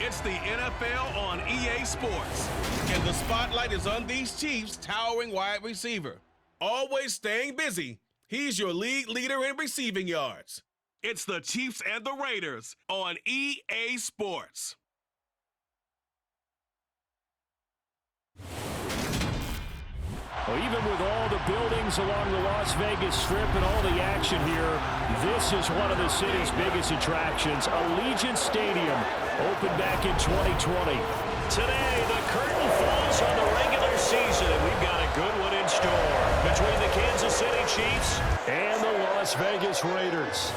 It's the NFL on EA Sports, and the spotlight is on these Chiefs' towering wide receiver. Always staying busy, he's your league leader in receiving yards. It's the Chiefs and the Raiders on EA Sports. Well, even with all the buildings along the Las Vegas Strip and all the action here, this is one of the city's biggest attractions. Allegiant Stadium opened back in 2020. Today, the curtain falls on the regular season, and we've got a good one in store between the Kansas City Chiefs and the Las Vegas Raiders.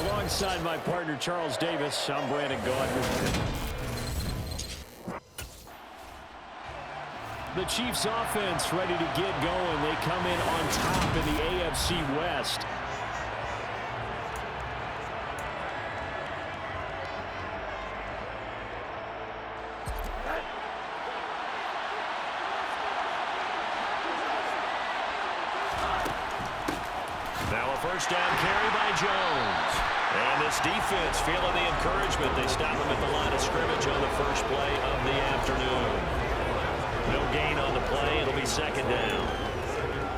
Alongside my partner, Charles Davis, I'm Brandon Gaudin. The Chiefs offense ready to get going. They come in on top in the AFC West. Now a first down carry by Jones. And this defense feeling the encouragement. They stop him at the line of scrimmage on the first play of the afternoon. No gain on the play. It'll be second down.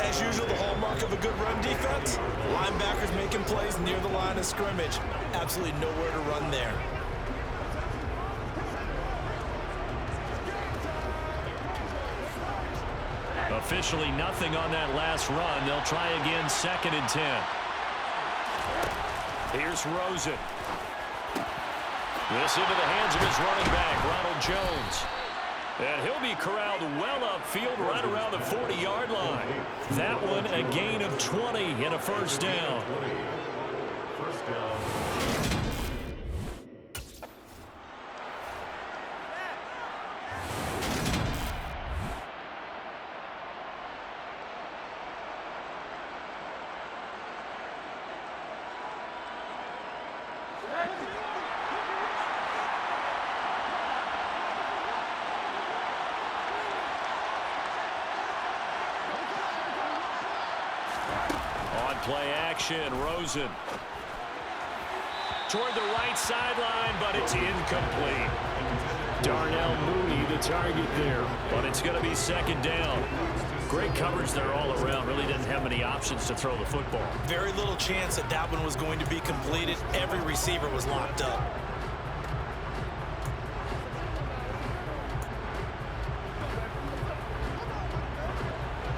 As usual, the hallmark of a good run defense, linebackers making plays near the line of scrimmage. Absolutely nowhere to run there. Officially nothing on that last run. They'll try again, 2nd and 10. Here's Rosen. This into the hands of his running back, Ronald Jones. And he'll be corralled well upfield right around the 40-yard line. That one a gain of 20 and a first down. Play action, Rosen. Toward the right sideline, but it's incomplete. Darnell Mooney, the target there. But it's going to be second down. Great coverage there all around. Really didn't have many options to throw the football. Very little chance that one was going to be completed. Every receiver was locked up.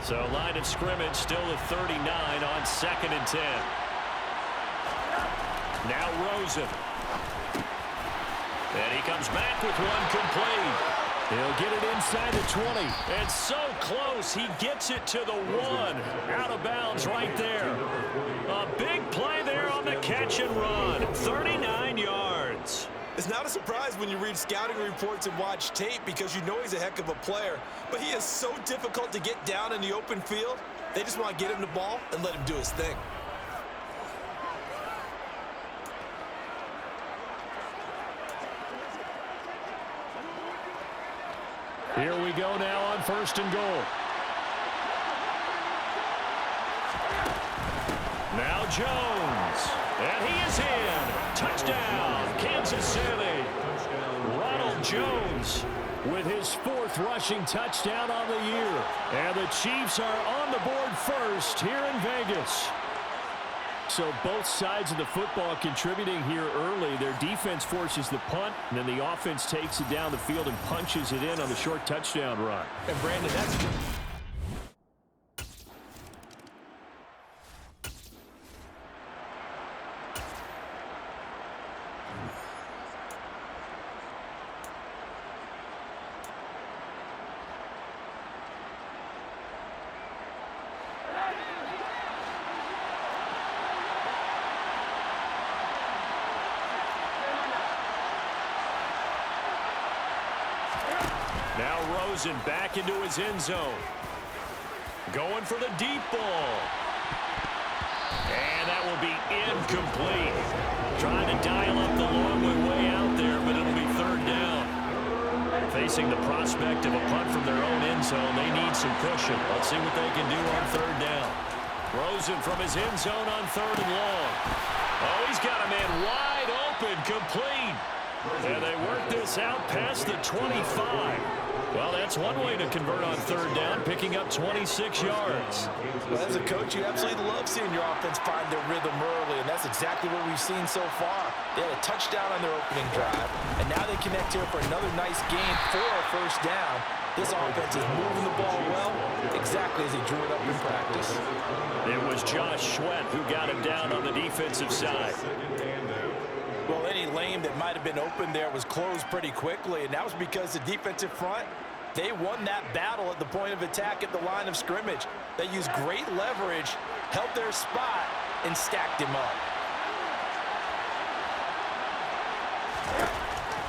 So line of scrimmage still at 39 on 2nd and 10. Now Rosen. And he comes back with one complete. He'll get it inside the 20. And so close, he gets it to the 1. Out of bounds right there. A big play there on the catch and run. 39 yards. It's not a surprise when you read scouting reports and watch tape because you know he's a heck of a player. But he is so difficult to get down in the open field. They just want to get him the ball and let him do his thing. Here we go now on 1st and goal. Now Jones. And he is in. Touchdown, Kansas City. Ronald Jones with his 4th rushing touchdown on the year. And the Chiefs are on the board first here in Vegas. So both sides of the football contributing here early. Their defense forces the punt, and then the offense takes it down the field and punches it in on the short touchdown run. And Brandon, that's good. Now Rosen back into his end zone. Going for the deep ball. And that will be incomplete. Trying to dial up the long way out there, but it'll be 3rd down. Facing the prospect of a punt from their own end zone, they need some cushion. Let's see what they can do on 3rd down. Rosen from his end zone on 3rd and long. Oh, he's got a man wide open. open, complete. And they work this out past the 25. Well, that's one way to convert on third down, picking up 26 yards. Well, as a coach, you absolutely love seeing your offense find their rhythm early, and that's exactly what we've seen so far. They had a touchdown on their opening drive, and now they connect here for another nice gain for a first down. This offense is moving the ball well, exactly as he drew it up in practice. It was Josh Sweat who got him down on the defensive side. Well, any lane that might have been open there was closed pretty quickly, and that was because the defensive front, they won that battle at the point of attack at the line of scrimmage. They used great leverage, held their spot, and stacked him up.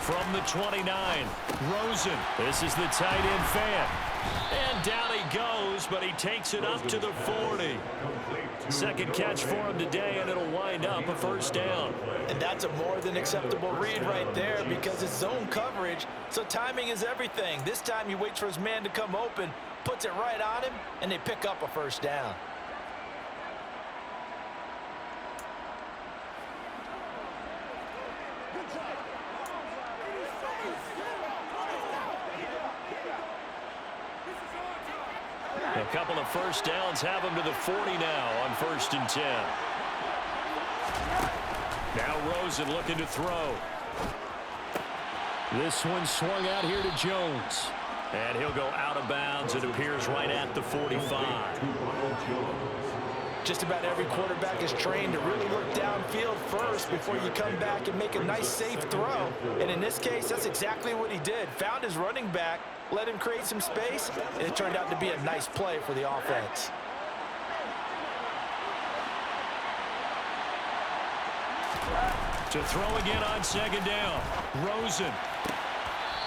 From the 29, Rosen. This is the tight end fan. And down he goes, but he takes it up to the 40. Second catch for him today, and it'll wind up a first down. And that's a more than acceptable read right there because it's zone coverage, so timing is everything. This time he waits for his man to come open, puts it right on him, and they pick up a first down. A couple of first downs have him to the 40 now on 1st and 10. Now Rosen looking to throw. This one swung out here to Jones. And he'll go out of bounds. It appears right at the 45. Just about every quarterback is trained to really look downfield first before you come back and make a nice, safe throw. And in this case, that's exactly what he did. Found his running back, let him create some space, and it turned out to be a nice play for the offense. To throw again on 2nd down. Rosen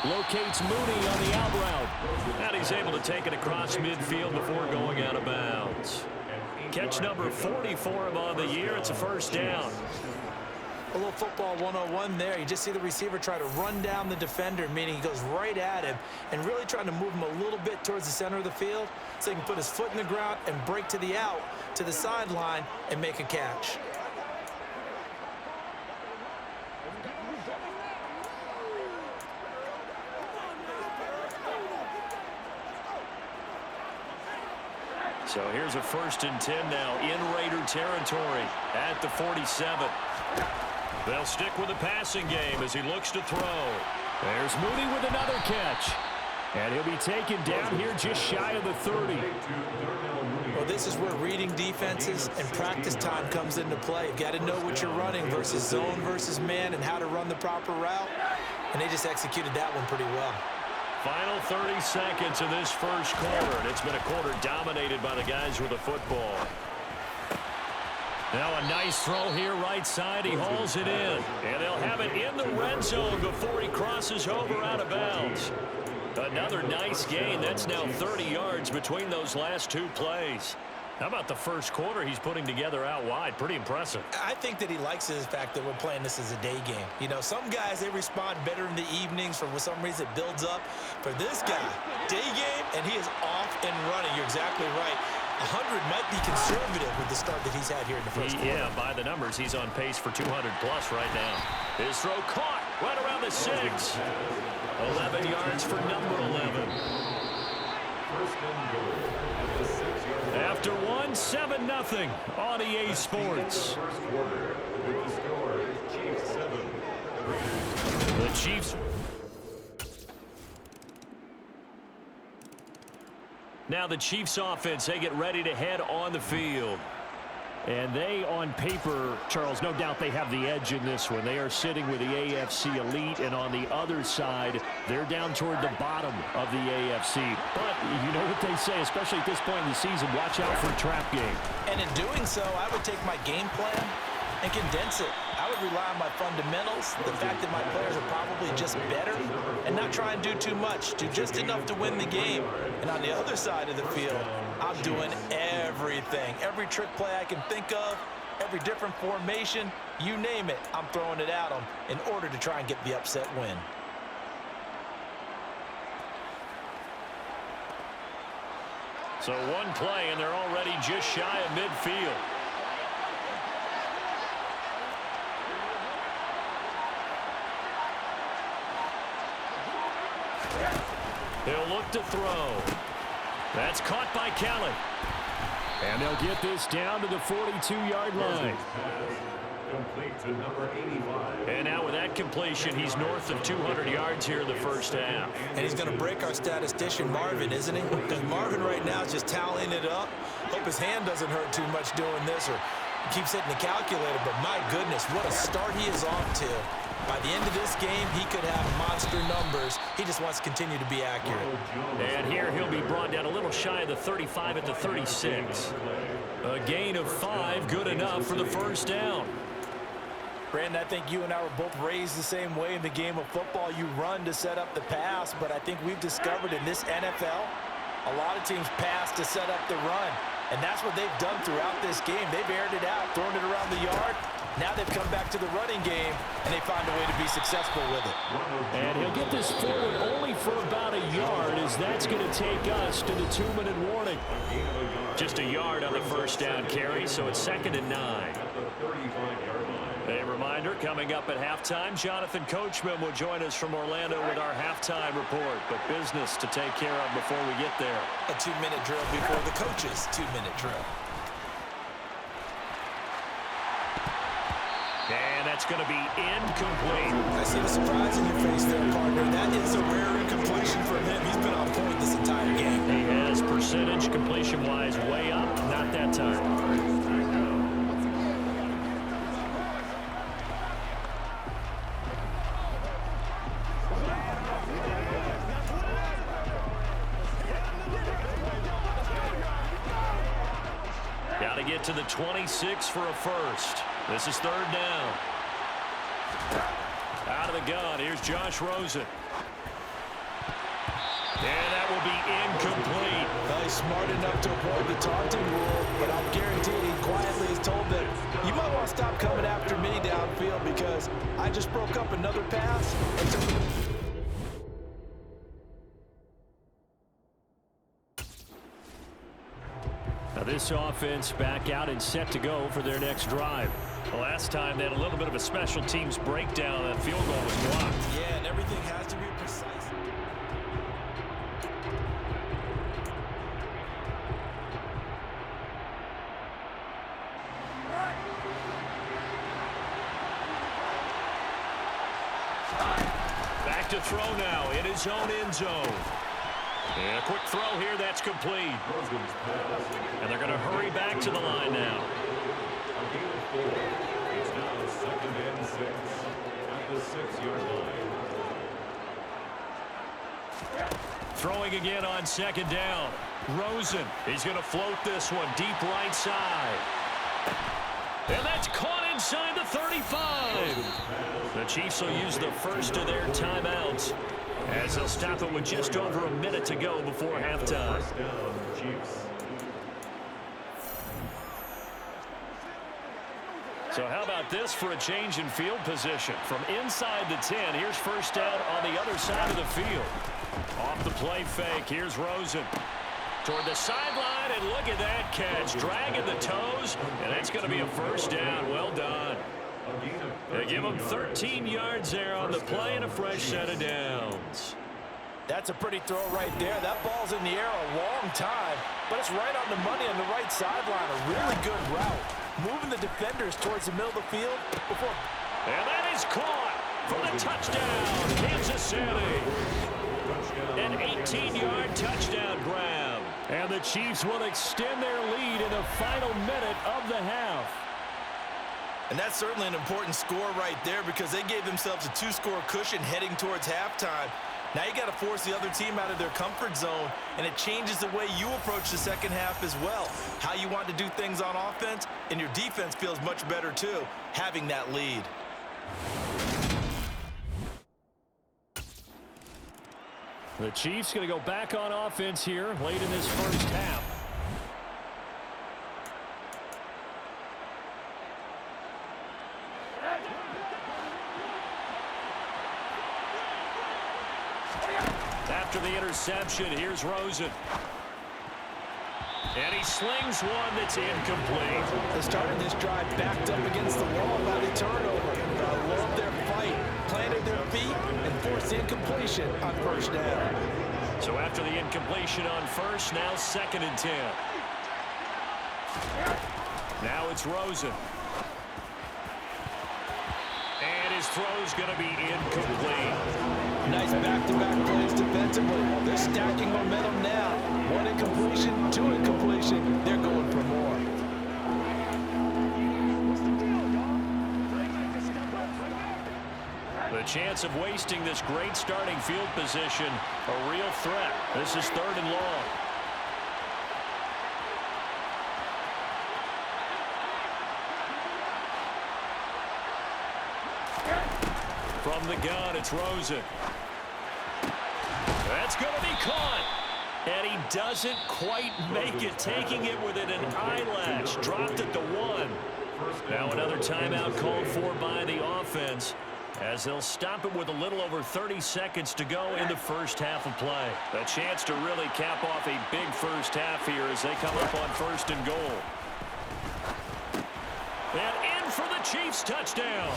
Locates Mooney on the out route. and he's able to take it across midfield before going out of bounds. Catch number 40 for him on the year. It's a first down. A little football 101 there. You just see the receiver try to run down the defender, meaning he goes right at him and really trying to move him a little bit towards the center of the field so he can put his foot in the ground and break to the out, to the sideline, and make a catch. So here's a 1st and 10 now in Raider territory at the 47. They'll stick with the passing game as he looks to throw. There's Mooney with another catch. And he'll be taken down here just shy of the 30. Well, this is where reading defenses and practice time comes into play. You've got to know what you're running versus zone versus man and how to run the proper route. And they just executed that one pretty well. Final 30 seconds of this first quarter, and it's been a quarter dominated by the guys with the football. Now a nice throw here right side. He hauls it in, and they'll have it in the red zone before he crosses over out of bounds. Another nice gain. That's now 30 yards between those last two plays. How about the first quarter he's putting together out wide? Pretty impressive. I think that he likes the fact that we're playing this as a day game. You know, some guys, they respond better in the evenings. For some reason, it builds up. For this guy, day game, and he is off and running. You're exactly right. 100 might be conservative with the start that he's had here in the first quarter. Yeah, by the numbers, he's on pace for 200-plus right now. His throw caught right around the 6. 11 yards for number 11. After 7-0 on EA Sports. The Chiefs. Now the Chiefs offense, they get ready to head on the field. And they, on paper, Charles, no doubt they have the edge in this one. They are sitting with the AFC elite, and on the other side, they're down toward the bottom of the AFC. But you know what they say, especially at this point in the season, watch out for a trap game. And in doing so, I would take my game plan and condense it. I would rely on my fundamentals, the fact that my players are probably just better, and not try and do too much, do just enough to win the game. And on the other side of the field, I'm doing everything. Every trick play I can think of, every different formation, you name it, I'm throwing it at them in order to try and get the upset win. So one play, and they're already just shy of midfield. He'll look to throw. That's caught by Kelly. And they'll get this down to the 42-yard line. Complete to number 85. And now with that completion, he's north of 200 yards here in the first half. And he's going to break our statistician, Marvin, isn't he? Because Marvin right now is just tallying it up. Hope his hand doesn't hurt too much doing this or keeps hitting the calculator. But my goodness, what a start he is off to. By the end of this game, he could have monster numbers. He just wants to continue to be accurate. And here he'll be brought down a little shy of the 35 at the 36. A gain of 5, good enough for the first down. Brandon, I think you and I were both raised the same way in the game of football. You run to set up the pass, but I think we've discovered in this NFL, a lot of teams pass to set up the run. And that's what they've done throughout this game. They've aired it out, thrown it around the yard. Now they've come back to the running game, and they find a way to be successful with it. And he'll get this forward only for about a yard, as that's going to take us to the 2-minute warning. Just a yard on the first down carry, so it's 2nd and 9. A reminder, coming up at halftime, Jonathan Coachman will join us from Orlando with our halftime report. But business to take care of before we get there. A 2-minute drill before the coach's 2-minute drill. And that's going to be incomplete. I see the surprise in your face there, partner. That is a rare incompletion for him. He's been on point this entire game. He has percentage completion-wise way up. Not that time. Got to get to the 26 for a first. This is 3rd down. Out of the gun, here's Josh Rosen. And that will be incomplete. Well, he's smart enough to avoid the taunting rule, but I'm guaranteed he quietly is told that you might want to stop coming after me downfield because I just broke up another pass. Now this offense back out and set to go for their next drive. The last time they had a little bit of a special teams breakdown. That field goal was blocked. Yeah, and everything has to be precise. Back to throw now in his own end zone. And a quick throw here, that's complete. And they're going to hurry back to the line now. It's now 2nd and 6 at the 6-yard line. Throwing again on 2nd down. Rosen, he's going to float this one deep right side. And that's caught inside the 35. The Chiefs will use the first of their timeouts as they'll stop it with just over a minute to go before halftime. First down, Chiefs. So how about this for a change in field position? From inside the 10, here's first down on the other side of the field. Off the play fake, here's Rosen. Toward the sideline, and look at that catch. Dragging the toes, and that's going to be a first down. Well done. They give him 13 yards there on the play and a fresh set of downs. That's a pretty throw right there. That ball's in the air a long time, but it's right on the money on the right sideline. A really good route. Moving the defenders towards the middle of the field before. And that is caught for the touchdown, Kansas City. An 18-yard touchdown grab. And the Chiefs will extend their lead in the final minute of the half. And that's certainly an important score right there because they gave themselves a 2-score cushion heading towards halftime. Now you got to force the other team out of their comfort zone, and it changes the way you approach the second half as well. How you want to do things on offense, and your defense feels much better too, having that lead. The Chiefs going to go back on offense here late in this first half. After the interception, here's Rosen. And he slings one that's incomplete. They started this drive backed up against the wall by the turnover. Loved their fight, planted their feet, and forced incompletion on first down. So after the incompletion on first, now 2nd and 10. Now it's Rosen. And his throw's going to be incomplete. Nice back-to-back plays defensively. They're stacking momentum now. 1 incompletion, 2 incompletion. They're going for more. The chance of wasting this great starting field position, a real threat. This is 3rd and long. From the gun, it's Rosen. That's going to be caught. And he doesn't quite make it, taking it within an eyelash. Dropped at the 1. Now another timeout called for by the offense, as they'll stop it with a little over 30 seconds to go in the first half of play. A chance to really cap off a big first half here as they come up on 1st and goal. And in for the Chiefs touchdown.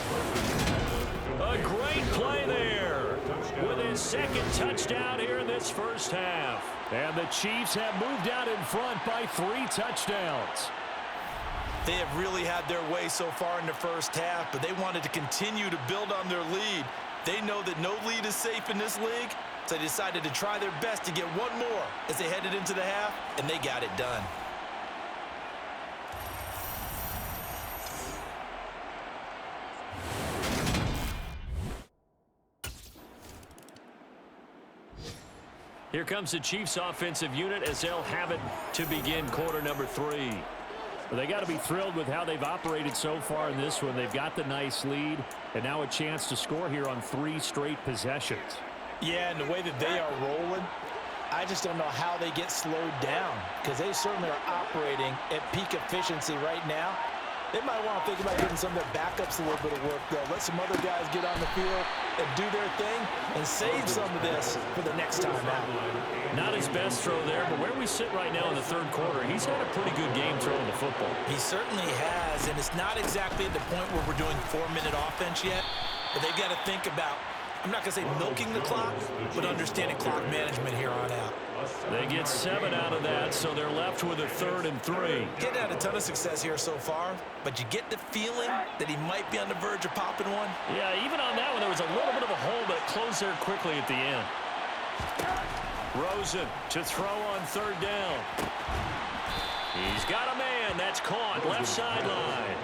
A great play there with his 2nd touchdown here in this first half. And the Chiefs have moved out in front by 3 touchdowns. They have really had their way so far in the first half, but they wanted to continue to build on their lead. They know that no lead is safe in this league, so they decided to try their best to get one more as they headed into the half, and they got it done. Here comes the Chiefs offensive unit as they'll have it to begin quarter number 3. Well, they got to be thrilled with how they've operated so far in this one. They've got the nice lead, and now a chance to score here on 3 straight possessions. Yeah, and the way that they are rolling, I just don't know how they get slowed down, because they certainly are operating at peak efficiency right now. They might want to think about giving some of their backups a little bit of work, though. Let some other guys get on the field and do their thing and save some of this for the next time out. Not his best throw there, but where we sit right now in the 3rd quarter, he's had a pretty good game throwing the football. He certainly has, and it's not exactly at the point where we're doing 4-minute offense yet, but they've got to think about, I'm not going to say milking the clock, but understanding clock management here on out. They get 7 out of that, so they're left with a 3rd and 3. Getting had a ton of success here so far, but you get the feeling that he might be on the verge of popping one. Yeah, even on that one, there was a little bit of a hole, but it closed there quickly at the end. Rosen to throw on 3rd down. He's got a man. That's caught. Left sideline.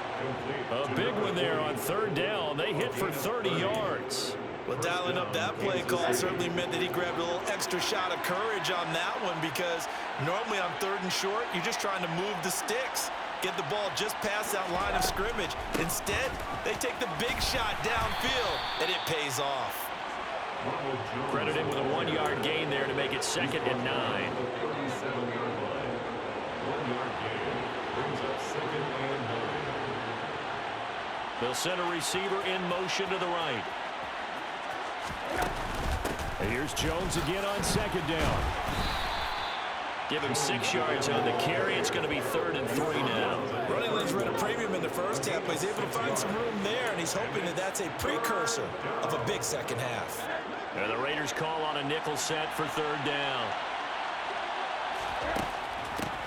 A big one there on 3rd down. They hit for 30 yards. Well, dialing up that play call certainly meant that he grabbed a little extra shot of courage on that one, because normally on 3rd and short, you're just trying to move the sticks, get the ball just past that line of scrimmage. Instead, they take the big shot downfield, and it pays off. Credited with a 1-yard gain there to make it 2nd and 9. 37-yard line. 1-yard gain brings up 2nd and 9. They'll send a receiver in motion to the right. And here's Jones again on 2nd down. Give him 6 yards on the carry. It's going to be 3rd and 3 now. Running lanes were at a premium in the first half, but he's able to find some room there, and he's hoping that that's a precursor of a big second half. And the Raiders call on a nickel set for 3rd down.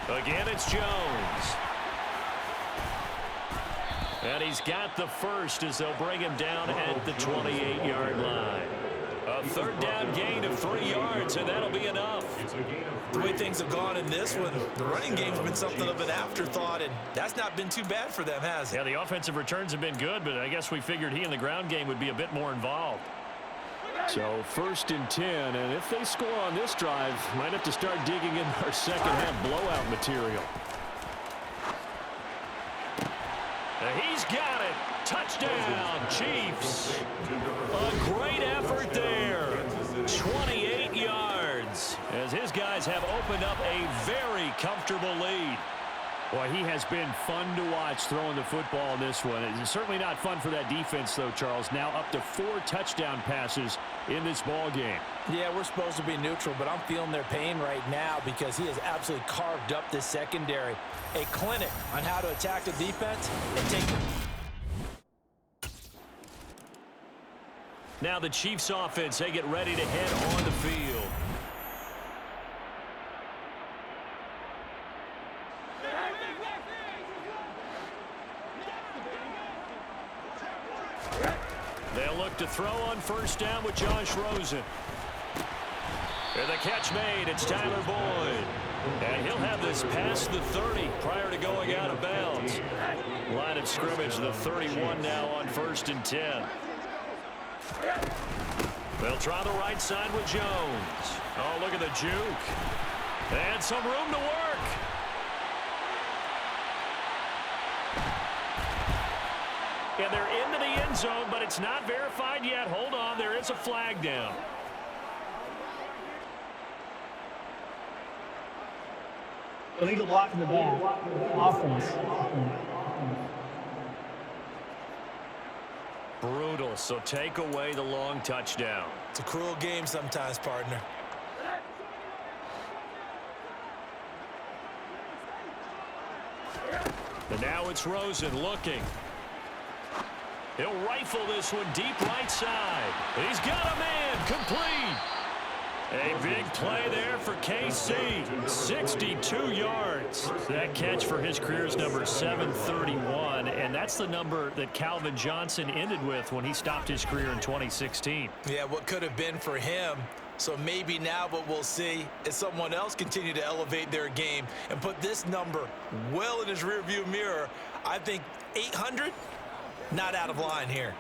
Again, it's Jones. And he's got the first as they'll bring him down at the 28-yard line. A 3rd down gain of 3 yards, and that'll be enough. The way things have gone in this one, the running game's been something of an afterthought, and that's not been too bad for them, has it? Yeah, the offensive returns have been good, but I guess we figured he in the ground game would be a bit more involved. So 1st and 10, and if they score on this drive, might have to start digging in our second half blowout material. He's got it. Touchdown, Chiefs. A great effort there. 28 yards as his guys have opened up a very comfortable lead. Boy, he has been fun to watch throwing the football in this one. It's certainly not fun for that defense, though, Charles. Now up to 4 touchdown passes in this ball game. Yeah, we're supposed to be neutral, but I'm feeling their pain right now because he has absolutely carved up this secondary. A clinic on how to attack the defense and take them. Now the Chiefs offense, they get ready to head on the field. They'll look to throw on first down with Josh Rosen. And the catch made. It's Tyler Boyd. And he'll have this past the 30 prior to going out of bounds. Line of scrimmage, the 31 now on 1st and 10. They'll try the right side with Jones. Oh, look at the juke. And some room to work. And they're into the end zone, but it's not verified yet. Hold on, there is a flag down. Illegal block in the back. Offense. Brutal, so take away the long touchdown. It's a cruel game sometimes, partner. And now it's Rosen looking. He'll rifle this one deep right side. He's got a man, complete. A big play there for KC. 62 yards. That catch for his career's number 731, and that's the number that Calvin Johnson ended with when he stopped his career in 2016. Yeah, what could have been for him. So maybe now what we'll see is someone else continue to elevate their game and put this number well in his rearview mirror. I think 800, not out of line here.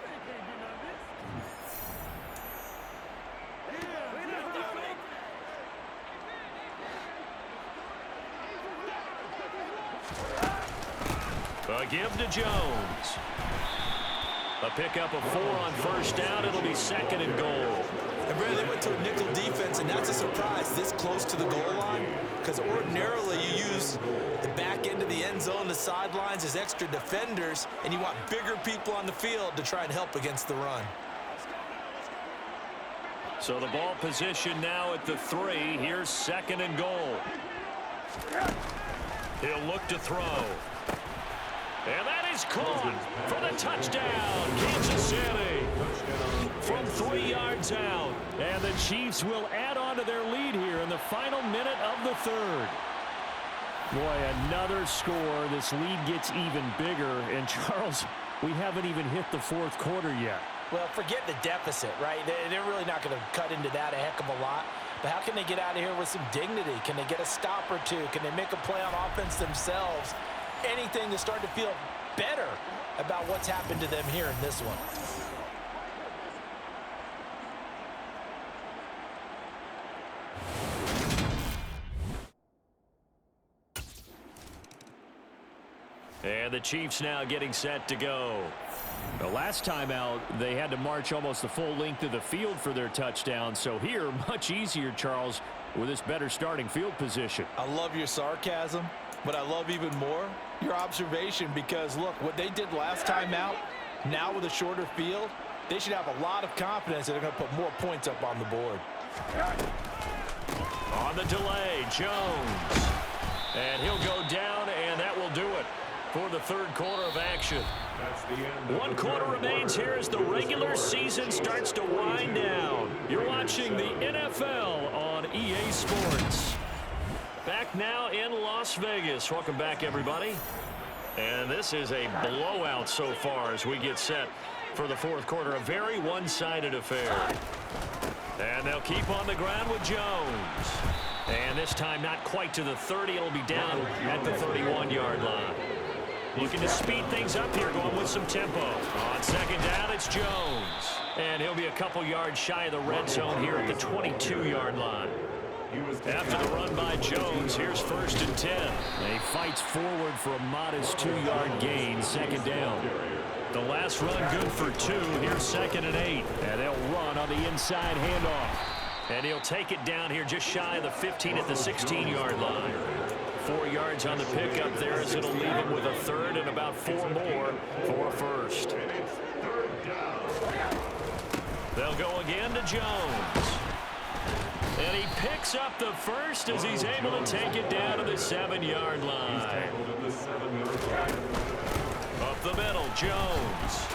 A give to Jones. A pickup of 4 on first down. It'll be 2nd and goal. And Brandon, they went to a nickel defense, and that's a surprise this close to the goal line, because ordinarily you use the back end of the end zone, the sidelines as extra defenders, and you want bigger people on the field to try and help against the run. So the ball position now at the 3. Here's 2nd and goal. He'll look to throw. And that is caught for the touchdown, Kansas City. From 3 yards out. And the Chiefs will add on to their lead here in the final minute of the 3rd. Boy, another score. This lead gets even bigger. And, Charles, we haven't even hit the 4th quarter yet. Well, forget the deficit, right? They're really not going to cut into that a heck of a lot. But how can they get out of here with some dignity? Can they get a stop or two? Can they make a play on offense themselves? Anything to start to feel better about what's happened to them here in this one. And the Chiefs now getting set to go. The last time out, they had to march almost the full length of the field for their touchdown. So here, much easier, Charles, with this better starting field position. I love your sarcasm, but I love even more your observation, because, look, what they did last time out, now with a shorter field, they should have a lot of confidence that they're going to put more points up on the board. On the delay, Jones. And he'll go down, and that will do it for the 3rd quarter of action. 1 quarter remains here as the regular season starts to wind down. You're watching the NFL on EA Sports. Back now in Las Vegas. Welcome back, everybody. And this is a blowout so far as we get set for the 4th quarter. A very one-sided affair. And they'll keep on the ground with Jones. And this time not quite to the 30. It'll be down at the 31-yard line. Looking to speed things up here, going with some tempo. On 2nd down, it's Jones. And he'll be a couple yards shy of the red zone here at the 22-yard line. After the run by Jones, here's 1st and 10. And he fights forward for a modest 2-yard gain, 2nd down. The last run good for 2. Here's 2nd and 8. And they'll run on the inside handoff. And he'll take it down here just shy of the 15 at the 16-yard line. 4 yards on the pickup there as it'll leave him with a 3rd and about 4 more for a 1st. They'll go again to Jones. And he picks up the 1st as he's able to take it down to the 7-yard line. Up the middle, Jones.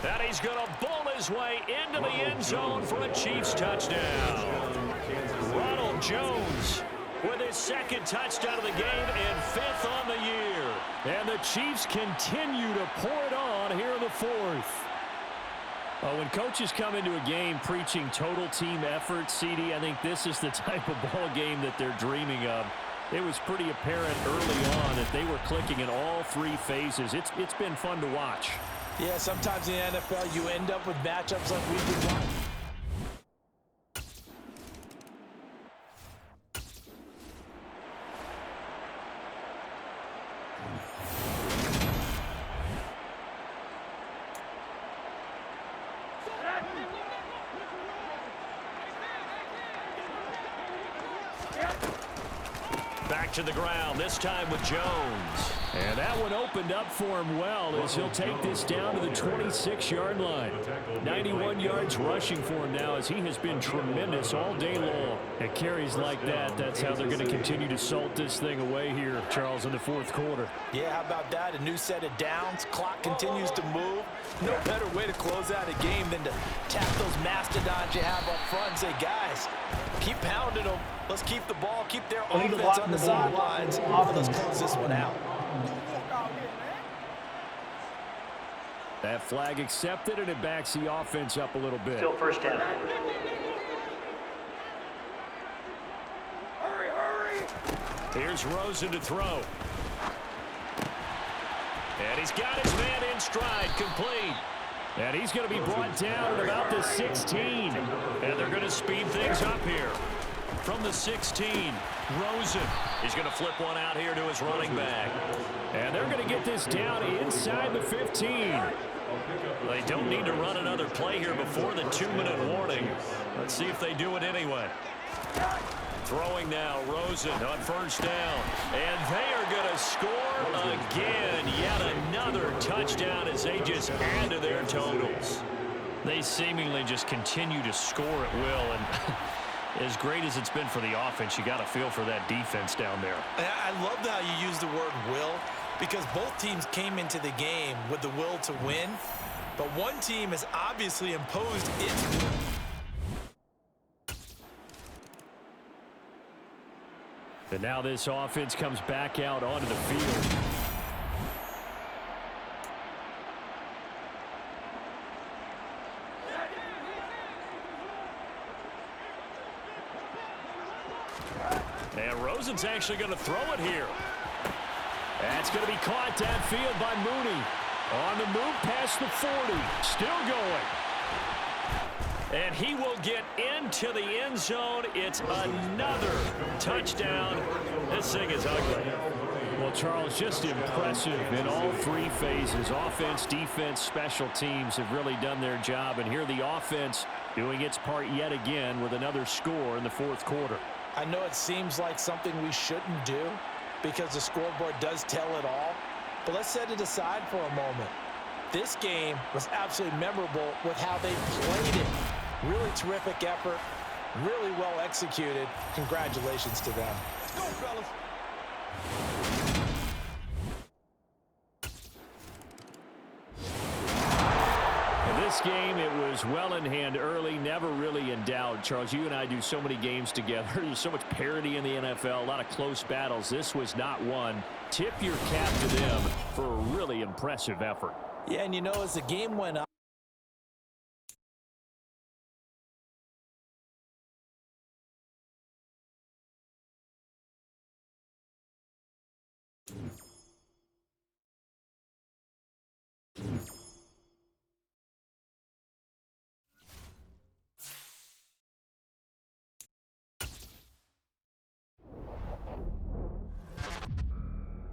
And he's going to bull his way into the end zone for a Chiefs touchdown. Ronald Jones with his second touchdown of the game and 5th on the year. And the Chiefs continue to pour it on here in the 4th. When coaches come into a game preaching total team effort, CD, I think this is the type of ball game that they're dreaming of. It was pretty apparent early on that they were clicking in all 3 phases. It's been fun to watch. Yeah, sometimes in the NFL you end up with matchups like we've been watching. Back to the ground, this time with Jones. And that one opened up for him well as he'll take this down to the 26-yard line. 91 yards rushing for him now as he has been tremendous all day long. At carries like that, that's how they're going to continue to salt this thing away here, Charles, in the 4th quarter. Yeah, how about that? A new set of downs. Clock continues to move. No better way to close out a game than to tap those mastodons you have up front and say, guys, keep pounding them. Let's keep the ball, keep their offense on the sidelines, and let's close this one out. That flag accepted, and it backs the offense up a little bit. Still first down. Here's Rosen to throw. And he's got his man in stride, complete. And he's going to be brought down at about the 16. And they're going to speed things up here. From the 16, Rosen. He's going to flip one out here to his running back. And they're going to get this down inside the 15. They don't need to run another play here before the 2-minute warning. Let's see if they do it anyway. Throwing now, Rosen on first down. And they are going to score again. Yet another touchdown as they just add to their totals. They seemingly just continue to score at will. And as great as it's been for the offense, you got to feel for that defense down there. I love how you use the word will, because both teams came into the game with the will to win, but one team has obviously imposed its will. And now this offense comes back out onto the field. And Rosen's actually going to throw it here. That's going to be caught downfield by Mooney. On the move past the 40. Still going. And he will get into the end zone. It's another touchdown. This thing is ugly. Well, Charles, just impressive in all 3 phases. Offense, defense, special teams have really done their job. And here the offense doing its part yet again with another score in the 4th quarter. I know it seems like something we shouldn't do because the scoreboard does tell it all, but let's set it aside for a moment. This game was absolutely memorable with how they played it. Really terrific effort, really well executed. Congratulations to them. Let's go, fellas. This game, it was well in hand early, never really in doubt. Charles, you and I do so many games together. There's so much parity in the NFL, a lot of close battles. This was not one. Tip your cap to them for a really impressive effort. Yeah, and you know, as the game went on,